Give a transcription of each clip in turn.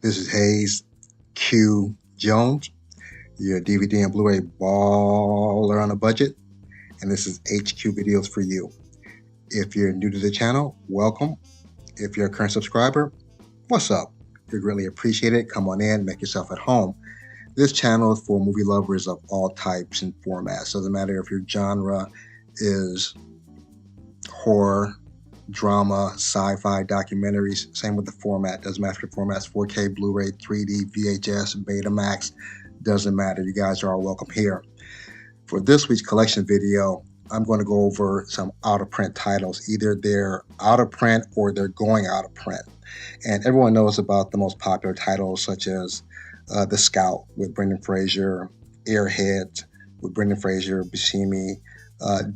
This is Hayes Q Jones, your DVD and Blu-ray baller on a budget, and this is HQ Videos for you. If you're new to the channel, welcome. If you're a current subscriber, what's up? We greatly appreciate it. Come on in, make yourself at home. This channel is for movie lovers of all types and formats. Doesn't matter if your genre is horror, drama, sci-fi, documentaries. Same with the format. Doesn't matter if the format's 4K, Blu-ray, 3D, VHS, Betamax. Doesn't matter. You guys are all welcome here. For this week's collection video, I'm going to go over some out-of-print titles. Either they're out of print or they're going out of print. And everyone knows about the most popular titles such as The Scout with Brendan Fraser, Airheads with Brendan Fraser, Buscemi,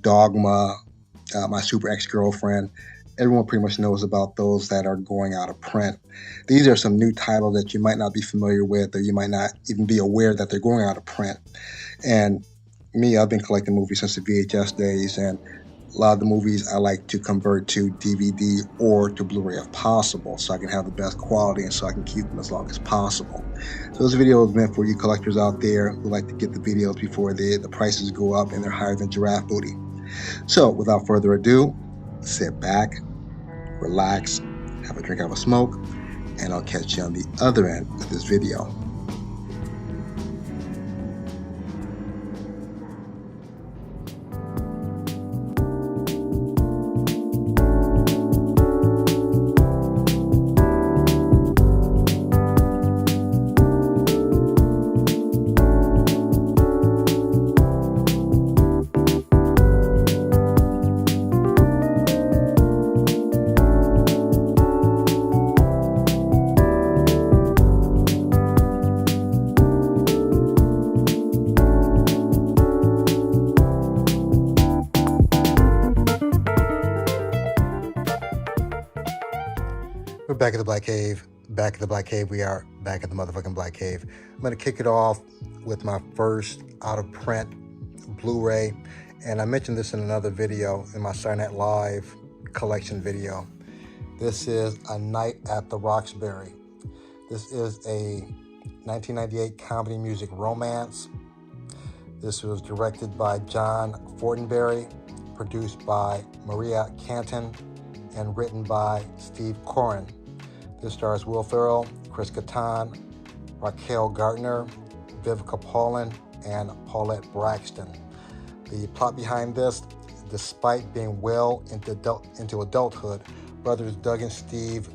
Dogma, My Super Ex-Girlfriend. Everyone pretty much knows about those that are going out of print. These are some new titles that you might not be familiar with, or you might not even be aware that they're going out of print. And me, I've been collecting movies since the VHS days, and a lot of the movies I like to convert to DVD or to Blu-ray if possible, so I can have the best quality and so I can keep them as long as possible. So this video is meant for you collectors out there who like to get the videos before the prices go up and they're higher than giraffe booty. So without further ado, sit back, relax, have a drink, have a smoke, and I'll catch you on the other end of this video. We're back at the Black Cave. Back at the Black Cave. We are back at the motherfucking Black Cave. I'm going to kick it off with my first out-of-print Blu-ray. And I mentioned this in another video, in my Saturday Night Live collection video. This is A Night at the Roxbury. This is a 1998 comedy music romance. This was directed by John Fortenberry, produced by Maria Canton, and written by Steve Coren. This stars Will Ferrell, Chris Kattan, Raquel Gardner, Vivica Paulin, and Paulette Braxton. The plot behind this: despite being well into adulthood, brothers Doug and Steve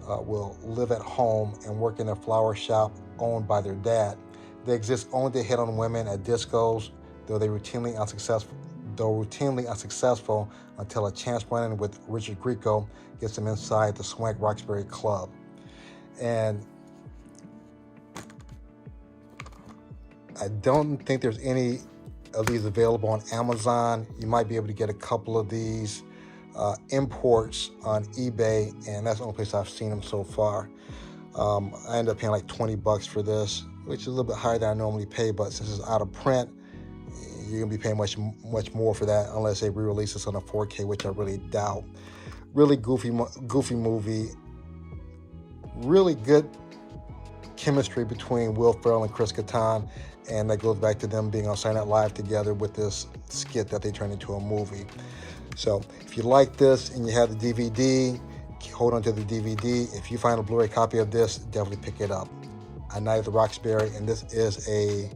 will live at home and work in a flower shop owned by their dad. They exist only to hit on women at discos, though routinely unsuccessful until a chance run-in with Richard Grieco gets them inside the Swank Roxbury Club. And I don't think there's any of these available on Amazon. You might be able to get a couple of these imports on eBay, and that's the only place I've seen them so far. I ended up paying like $20 for this, which is a little bit higher than I normally pay, but since it's out of print, you're gonna be paying much more for that unless they re-release this on a 4K, which I really doubt. Really goofy movie. Really good chemistry between Will Ferrell and Chris Kattan, and that goes back to them being on Saturday Night Live together with this skit that they turned into a movie. So if you like this and you have the DVD, hold on to the DVD. If you find a Blu-ray copy of this, definitely pick it up. A Night at the Roxbury, and this is a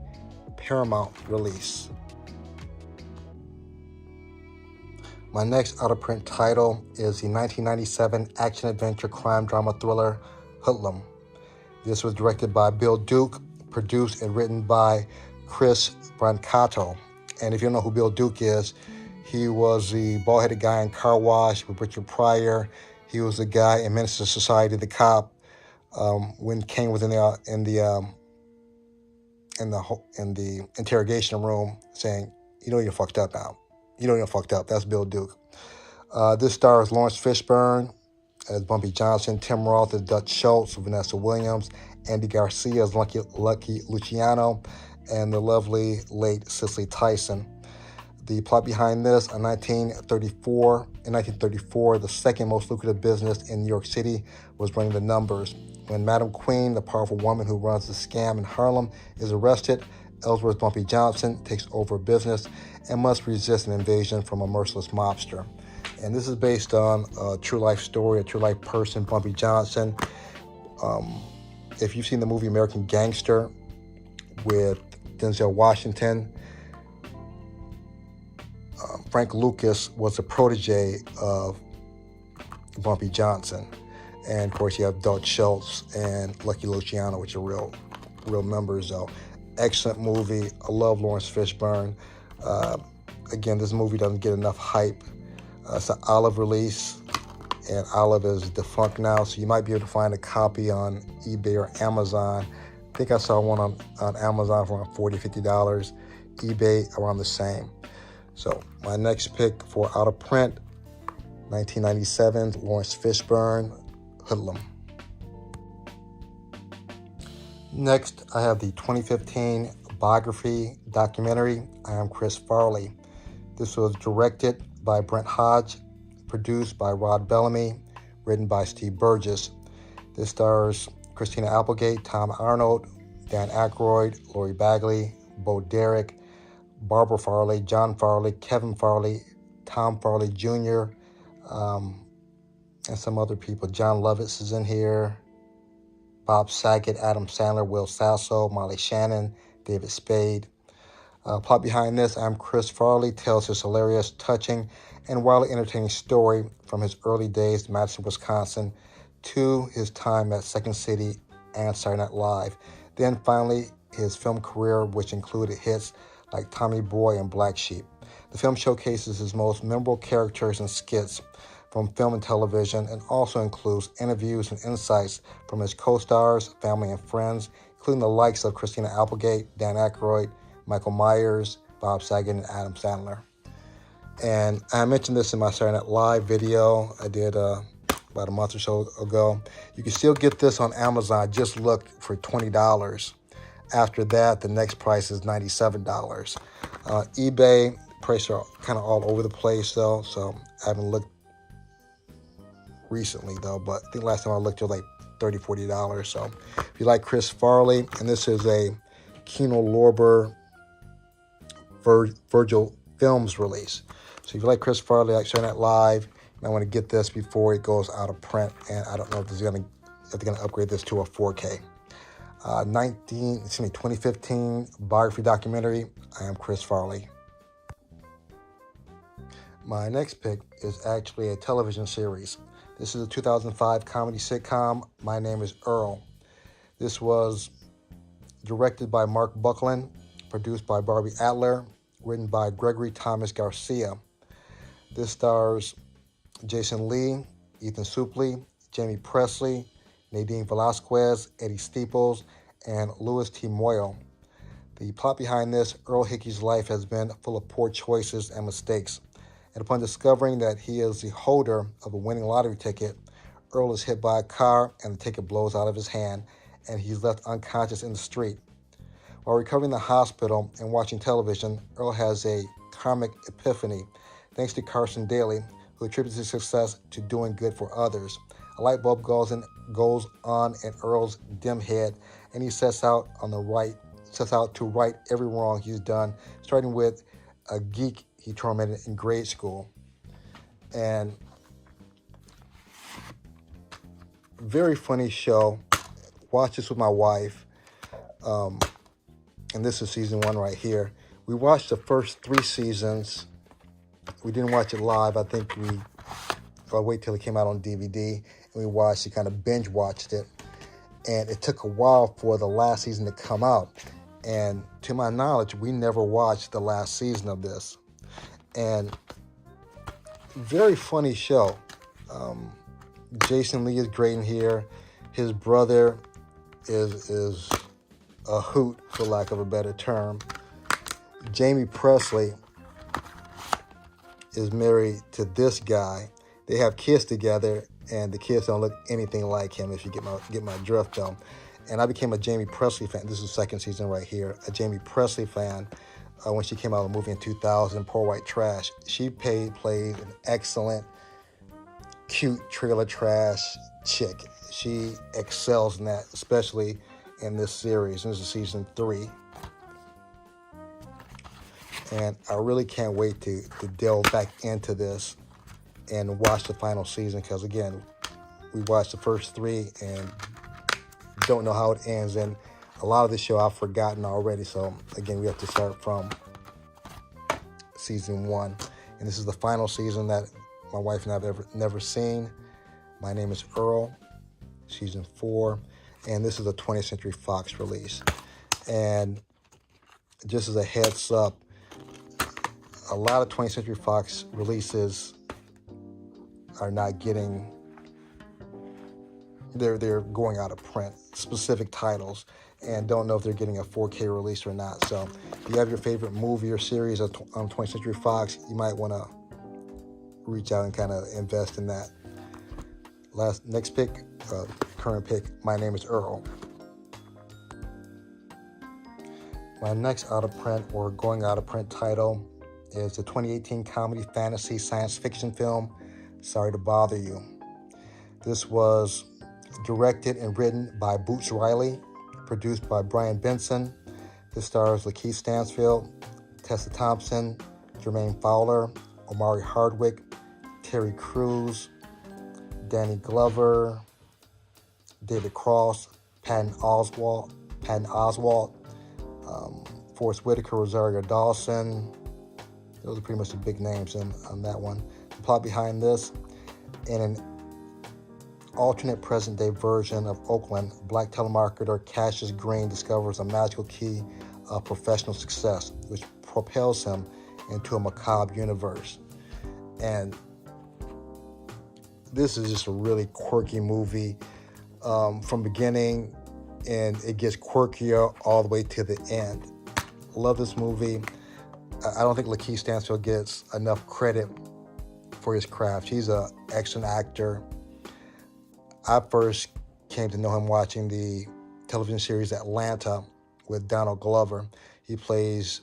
Paramount release. My next out-of-print title is the 1997 action-adventure crime drama thriller Hoodlum. This was directed by Bill Duke, produced and written by Chris Brancato. And if you don't know who Bill Duke is, he was the bald-headed guy in Car Wash with Richard Pryor. He was the guy in Menace to Society, the cop, when Kane was in the interrogation room saying, "You know you're fucked up now. You know you're fucked up." That's Bill Duke. This stars Lawrence Fishburne as Bumpy Johnson, Tim Roth as Dutch Schultz, Vanessa Williams, Andy Garcia as Lucky Luciano, and the lovely late Cicely Tyson. The plot behind this: in 1934, the second most lucrative business in New York City was running the numbers. When Madam Queen, the powerful woman who runs the scam in Harlem, is arrested, Ellsworth Bumpy Johnson takes over business and must resist an invasion from a merciless mobster. And this is based on a true life story, a true life person, Bumpy Johnson. If you've seen the movie American Gangster with Denzel Washington, Frank Lucas was a protege of Bumpy Johnson. And of course you have Dutch Schultz and Lucky Luciano, which are real members though. Excellent movie. I love Lawrence Fishburne. Again, this movie doesn't get enough hype. It's an Olive release, and Olive is defunct now, so you might be able to find a copy on eBay or Amazon. I think I saw one on Amazon for around $40, $50. eBay around the same. So my next pick for out of print, 1997, Lawrence Fishburne, Hoodlum. Next, I have the 2015 biography documentary, I Am Chris Farley. This was directed by Brent Hodge, produced by Rod Bellamy, written by Steve Burgess. This stars Christina Applegate, Tom Arnold, Dan Aykroyd, Lori Bagley, Bo Derek, Barbara Farley, John Farley, Kevin Farley, Tom Farley Jr., and some other people. John Lovitz is in here, Bob Saget, Adam Sandler, Will Sasso, Molly Shannon, David Spade. Plot behind this, I'm Chris Farley, tells his hilarious, touching, and wildly entertaining story from his early days in Madison, Wisconsin, to his time at Second City and Saturday Night Live. Then finally, his film career, which included hits like Tommy Boy and Black Sheep. The film showcases his most memorable characters and skits from film and television, and also includes interviews and insights from his co-stars, family, and friends, including the likes of Christina Applegate, Dan Aykroyd, Michael Myers, Bob Saget, and Adam Sandler. And I mentioned this in my Saturday Night Live video I did about a month or so ago. You can still get this on Amazon. Just look for $20. After that, the next price is $97. eBay prices are kind of all over the place though, so I haven't looked recently though, but I think last time I looked it was like $30, $40. So if you like Chris Farley, and this is a Kino Lorber Virgil Films release. So if you like Chris Farley, like Saturday Night Live, you might want to get this before it goes out of print. And I don't know if they're going to upgrade this to a 4K. 2015 biography documentary, I Am Chris Farley. My next pick is actually a television series. This is a 2005 comedy sitcom, My Name is Earl. This was directed by Mark Buckland, produced by Barbie Adler, written by Gregory Thomas Garcia. This stars Jason Lee, Ethan Suplee, Jamie Presley, Nadine Velasquez, Eddie Steeples, and Louis T. Moyle. The plot behind this, Earl Hickey's life has been full of poor choices and mistakes. And upon discovering that he is the holder of a winning lottery ticket, Earl is hit by a car and the ticket blows out of his hand, and he's left unconscious in the street. While recovering in the hospital and watching television, Earl has a karmic epiphany, thanks to Carson Daly, who attributes his success to doing good for others. A light bulb goes on in Earl's dim head, and he sets out to right every wrong he's done, starting with a geek he tormented in grade school. And very funny show. Watch this with my wife. And this is season 1 right here. We watched the first 3 seasons. We didn't watch it live. I think I'll wait till it came out on DVD, and we watched it, kind of binge watched it. And it took a while for the last season to come out. And to my knowledge, we never watched the last season of this. And very funny show. Jason Lee is great in here. His brother is a hoot, for lack of a better term. Jamie Presley is married to this guy. They have kids together, and the kids don't look anything like him, if you get my drift though. And I became a Jamie Presley fan. This is the second season right here. A Jamie Presley fan when she came out of the movie in 2000, Poor White Trash. She played an excellent cute trailer trash chick. She excels in that, especially in this series. This is season 3. And I really can't wait to delve back into this and watch the final season, because again, we watched the first 3 and don't know how it ends, and a lot of the show I've forgotten already. So again, we have to start from season 1, and this is the final season that my wife and I have never seen. My Name is Earl, season 4, and this is a 20th Century Fox release. And just as a heads up, a lot of 20th Century Fox releases are not getting, they're going out of print, specific titles, and don't know if they're getting a 4K release or not. So if you have your favorite movie or series on 20th Century Fox, you might want to reach out and kind of invest in that. Next pick, current pick, My Name is Earl. My next out of print or going out of print title is the 2018 comedy fantasy science fiction film, Sorry to Bother You. This was directed and written by Boots Riley, produced by Brian Benson. This stars Lakeith Stanfield, Tessa Thompson, Jermaine Fowler, Omari Hardwick, Terry Crews, Danny Glover, David Cross, Patton Oswalt, Forrest Whitaker, Rosario Dawson. Those are pretty much the big names on that one. The plot behind this: in an alternate present-day version of Oakland, black telemarketer Cassius Green discovers a magical key of professional success, which propels him into a macabre universe. And this is just a really quirky movie from beginning, and it gets quirkier all the way to the end. Love this movie. I don't think Lakeith Stanfield gets enough credit for his craft. He's an excellent actor. I first came to know him watching the television series Atlanta with Donald Glover. He plays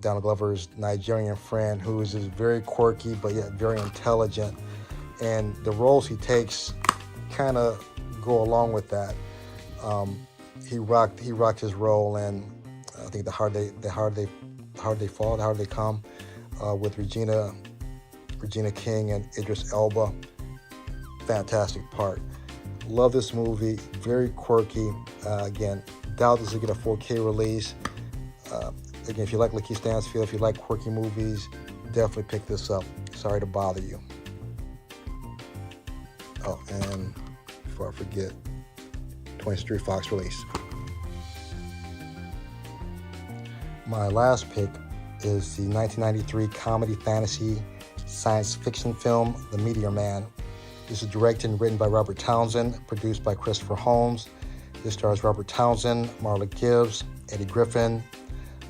Donald Glover's Nigerian friend, who is just very quirky but yet very intelligent. And the roles he takes kind of go along with that. He rocked his role in, I think, The Harder They Come, with Regina King and Idris Elba. Fantastic part. Love this movie. Very quirky. Again, doubt this will get a 4K release. Again, if you like Lakeith Stanfield, if you like quirky movies, definitely pick this up. Sorry to Bother You. Oh, and before I forget, 20th Century Fox release. My last pick is the 1993 comedy fantasy science fiction film, The Meteor Man. This is directed and written by Robert Townsend, produced by Christopher Holmes. This stars Robert Townsend, Marla Gibbs, Eddie Griffin.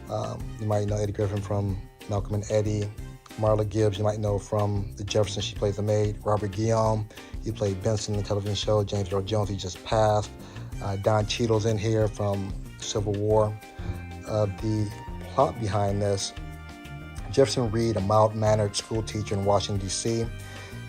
You might know Eddie Griffin from Malcolm and Eddie. Marla Gibbs, you might know from The Jeffersons. She played the maid. Robert Guillaume, he played Benson in the television show. James Earl Jones, he just passed. Don Cheadle's in here from Civil War. The plot behind this: Jefferson Reed, a mild-mannered school teacher in Washington, D.C.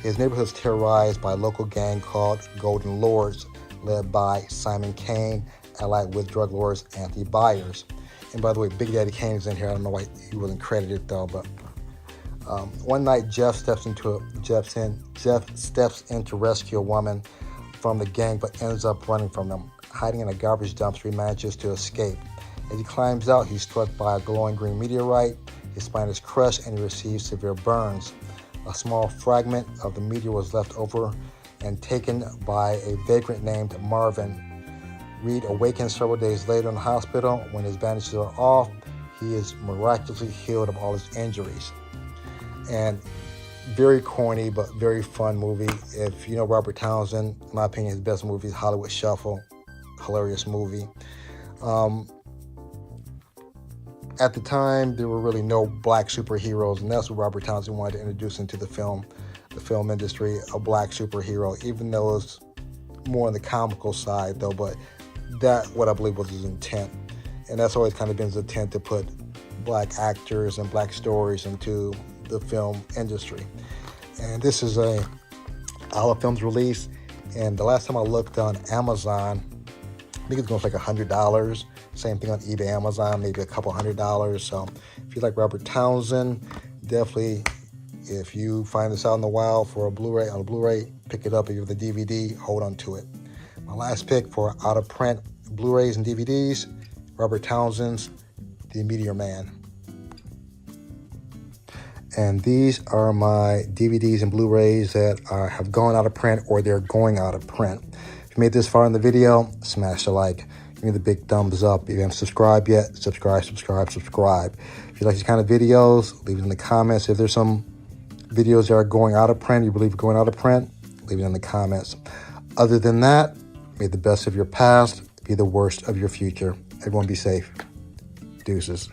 His neighborhood is terrorized by a local gang called Golden Lords, led by Simon Kane, allied with drug lords Anthony Byers. And by the way, Big Daddy Kane is in here. I don't know why he wasn't credited though, but one night Jeff steps in to rescue a woman from the gang, but ends up running from them. Hiding in a garbage dumpster, he manages to escape. As he climbs out, he's struck by a glowing green meteorite. His spine is crushed and he receives severe burns. A small fragment of the meteor was left over and taken by a vagrant named Marvin. Reed awakens several days later in the hospital. When his bandages are off, he is miraculously healed of all his injuries. And very corny but very fun movie. If you know Robert Townsend, in my opinion, his best movie is Hollywood Shuffle. Hilarious movie. At the time, there were really no black superheroes, and that's what Robert Townsend wanted to introduce into the film industry, a black superhero, even though it was more on the comical side, though, but that, what I believe, was his intent. And that's always kind of been his intent, to put black actors and black stories into the film industry. And this is a Olive Films release. And the last time I looked on Amazon, I think it's going for like $100. Same thing on eBay, Amazon, maybe a couple $100. So if you like Robert Townsend, definitely, if you find this out in the wild for a Blu-ray, on a Blu-ray, pick it up. If you have the DVD, hold on to it. My last pick for out of print Blu-rays and DVDs, Robert Townsend's The Meteor Man. And these are my DVDs and Blu-rays that have gone out of print or they're going out of print. If you made this far in the video, smash the like. Give me the big thumbs up. If you haven't subscribed yet, subscribe. If you like these kind of videos, leave it in the comments. If there's some videos that are going out of print, you believe are going out of print, leave it in the comments. Other than that, may the best of your past be the worst of your future. Everyone be safe. Deuces.